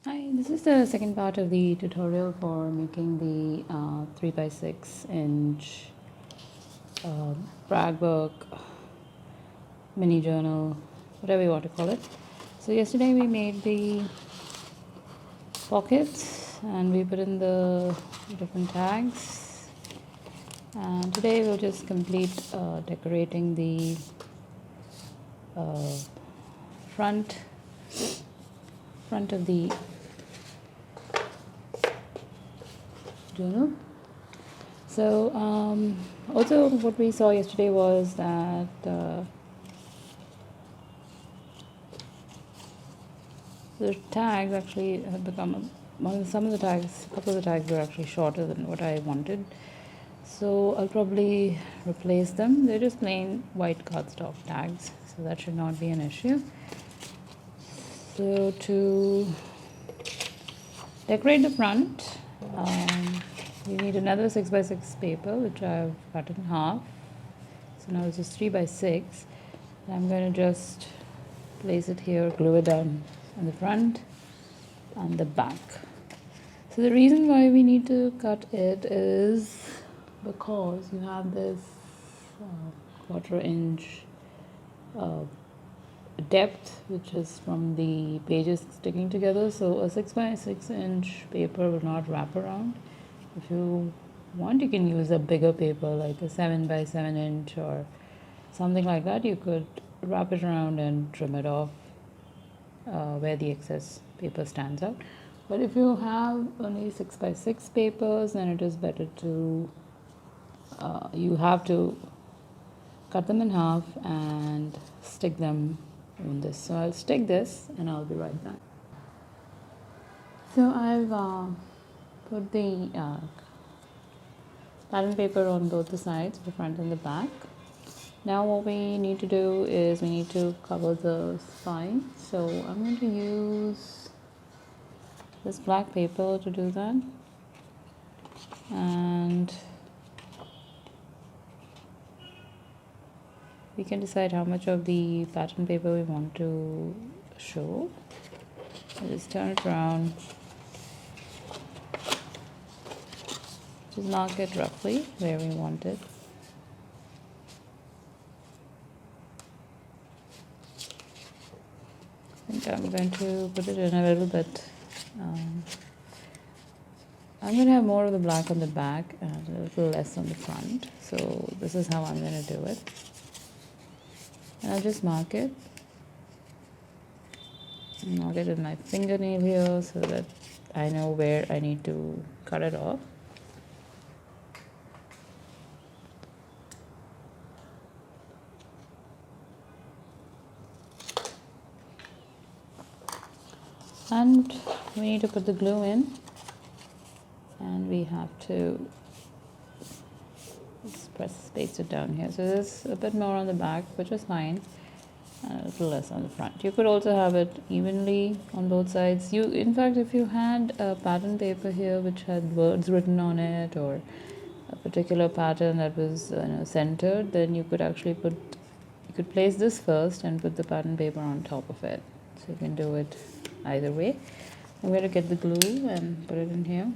Hi, this is the second part of the tutorial for making the 3 by 6 inch brag book, mini journal, whatever you want to call it. So yesterday we made the pockets and we put in the different tags, and today we'll just complete decorating the uh, front of the journal. So also what we saw yesterday was that the tags actually have become some of the tags, a couple of the tags were actually shorter than what I wanted. So I'll probably replace them. They're just plain white cardstock tags, so that should not be an issue. So to decorate the front, you need another 6 by 6 paper, which I've cut in half. So now it's just 3 by 6. I'm going to just place it here, glue it down on the front and the back. So the reason why we need to cut it is because you have this 1/4 inch depth, which is from the pages sticking together. So a 6 by 6 inch paper will not wrap around. If you want, you can use a bigger paper like a 7 by 7 inch or something like that. You could wrap it around and trim it off where the excess paper stands out. But if you have only 6 by 6 papers, then it is better to you have to cut them in half and stick them in this. So I'll stick this and I'll be right back. So I've put the pattern paper on both the sides, the front and the back. Now what we need to do is we need to cover the spine. So I'm going to use this black paper to do that, and we can decide how much of the pattern paper we want to show. I'll just turn it around, just mark it roughly where we want it. I think I'm going to put it in a little bit. I'm going to have more of the black on the back and a little less on the front. So this is how I'm going to do it. And I'll just mark it. Mark it with my fingernail here so that I know where I need to cut it off. And we need to put the glue in, and we have to just paste it down here. So there's a bit more on the back, which is fine, and a little less on the front. You could also have it evenly on both sides. In fact, if you had a pattern paper here which had words written on it or a particular pattern that was centered, then you could actually place this first and put the pattern paper on top of it. So you can do it either way. I'm going to get the glue and put it in here.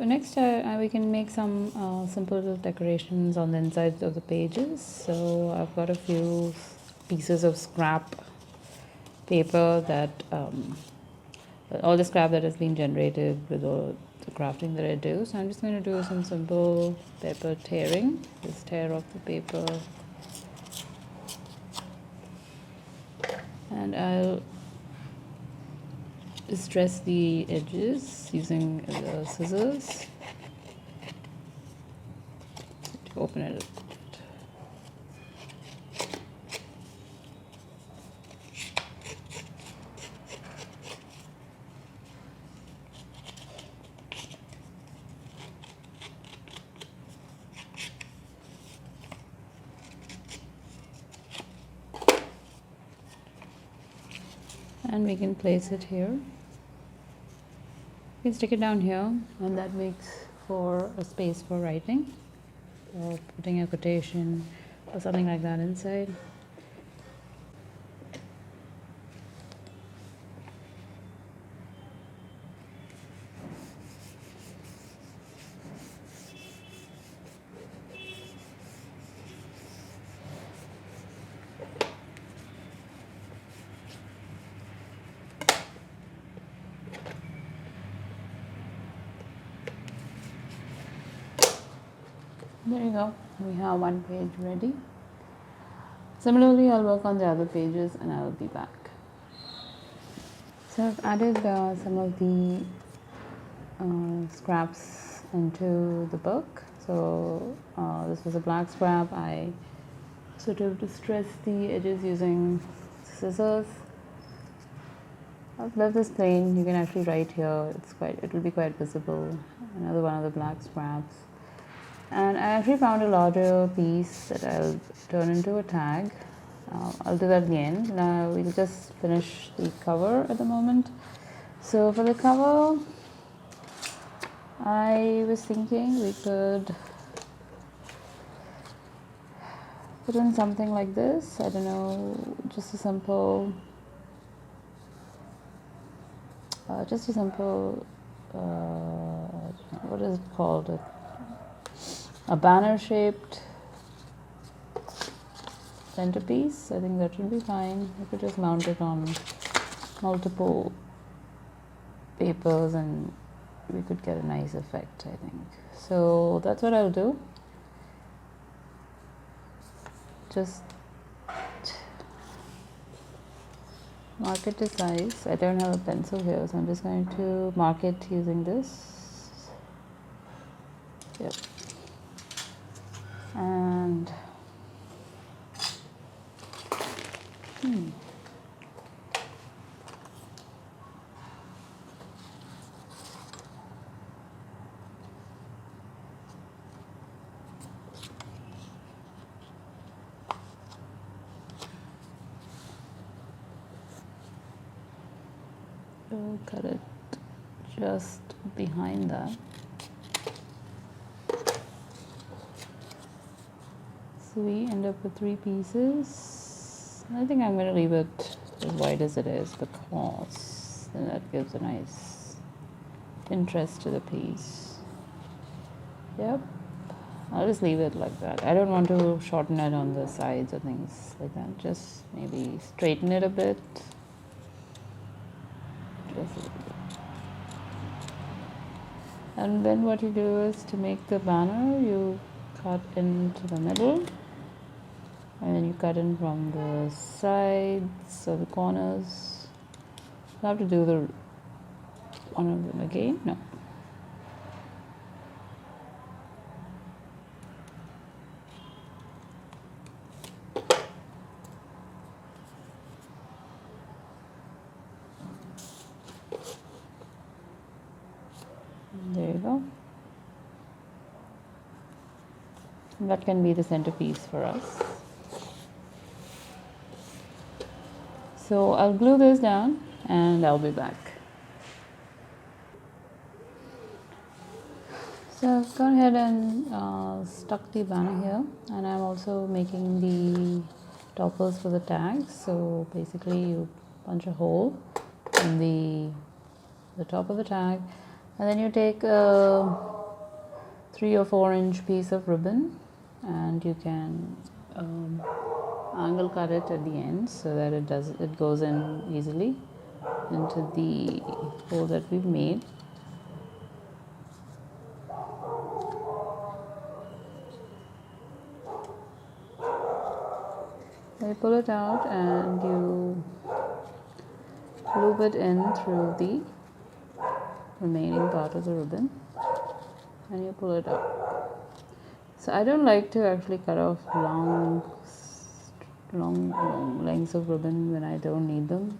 next we can make some simple little decorations on the insides of the pages. So I've got a few pieces of scrap paper that all the scrap that has been generated with all the crafting that I do. So I'm just going to do some simple paper tearing. Just tear off the paper, and I'll distress the edges using the scissors to open it up. And we can place it here. You can stick it down here, and that makes for a space for writing or putting a quotation or something like that inside. There you go. We have one page ready. Similarly, I'll work on the other pages and I'll be back. So I've added some of the scraps into the book. So this was a black scrap. I sort of distressed the edges using scissors. I've left this plain. You can actually write here. It will be quite visible. Another one of the black scraps. And I actually found a larger piece that I'll turn into a tag. I'll do that at the end. Now we'll just finish the cover at the moment. So for the cover, I was thinking we could put in something like this. I don't know, just a simple, what is it called? A banner shaped centerpiece. I think that should be fine. You could just mount it on multiple papers and we could get a nice effect, I think. So that's what I'll do. Just mark it to size. I don't have a pencil here, so I'm just going to mark it using this. Yep. And we'll cut it just behind that. So we end up with 3 pieces. I think I'm going to leave it as wide as it is because then that gives a nice interest to the piece. Yep, I'll just leave it like that. I don't want to shorten it on the sides or things like that. Just maybe straighten it a bit. Just a little bit. And then what you do is to make the banner, you cut into the middle. And then you cut in from the sides or the corners. I have to do the one of them again. No. There you go. And that can be the centerpiece for us. So I'll glue this down and I'll be back. So I've gone ahead and stuck the banner here, and I'm also making the toppers for the tags. So basically you punch a hole in the top of the tag, and then you take a 3 or 4 inch piece of ribbon, and you can angle cut it at the end so that it goes in easily into the hole that we've made. You pull it out and you loop it in through the remaining part of the ribbon, and you pull it out. So I don't like to actually cut off long lengths of ribbon when I don't need them.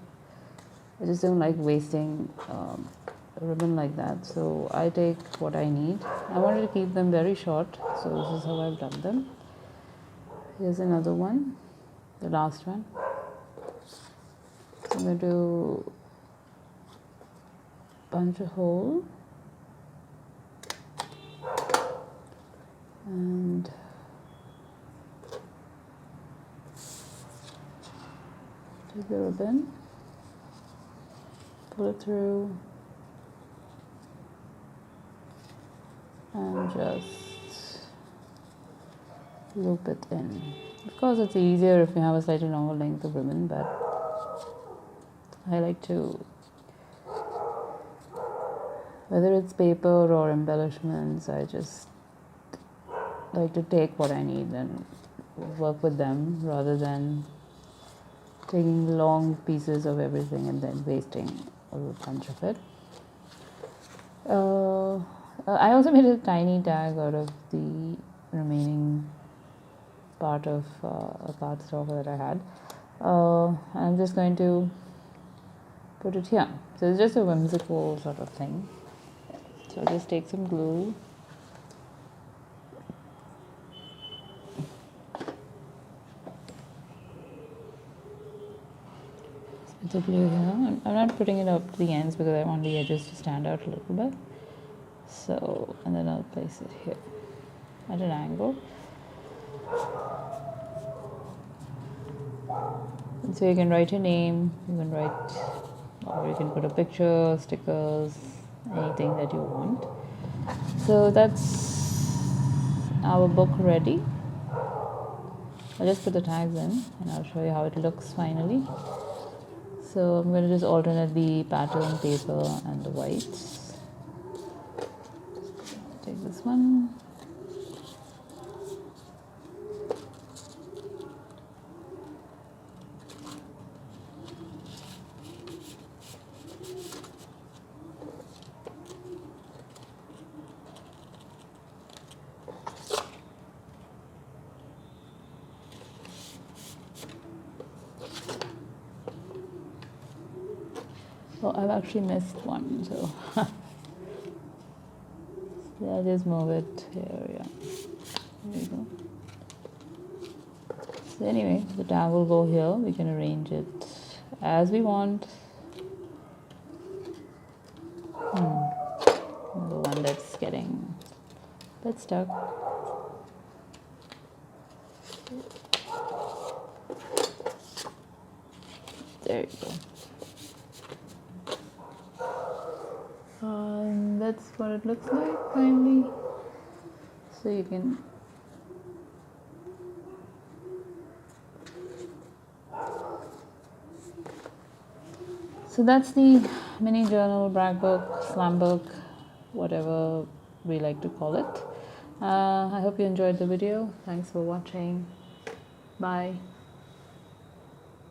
I just don't like wasting a ribbon like that, so I take what I need. I wanted to keep them very short, so this is how I've done them. Here's another one, the last one. So I'm going to punch a hole and take the ribbon, pull it through, and just loop it in. Of course, it's easier if you have a slightly longer length of ribbon, but I like to, whether it's paper or embellishments, I just like to take what I need and work with them rather than taking long pieces of everything and then wasting a bunch of it. I also made a tiny tag out of the remaining part of a cardstock that I had. I'm just going to put it here. So it's just a whimsical sort of thing. So I'll just take some glue. The glue here. I'm not putting it up to the ends because I want the edges to stand out a little bit. So, and then I'll place it here at an angle. And so you can write your name, you can write, or you can put a picture, stickers, anything that you want. So that's our book ready. I'll just put the tags in and I'll show you how it looks finally. So I'm going to just alternate the pattern paper and the whites. Take this one. Oh, I've actually missed one, so I'll just move it here, yeah. There you go. So anyway, the tag will go here. We can arrange it as we want. The one that's getting a bit stuck. There you go. That's what it looks like finally. So you can so that's the mini journal, brag book, slam book, whatever we like to call it. I hope you enjoyed the video. Thanks for watching. Bye.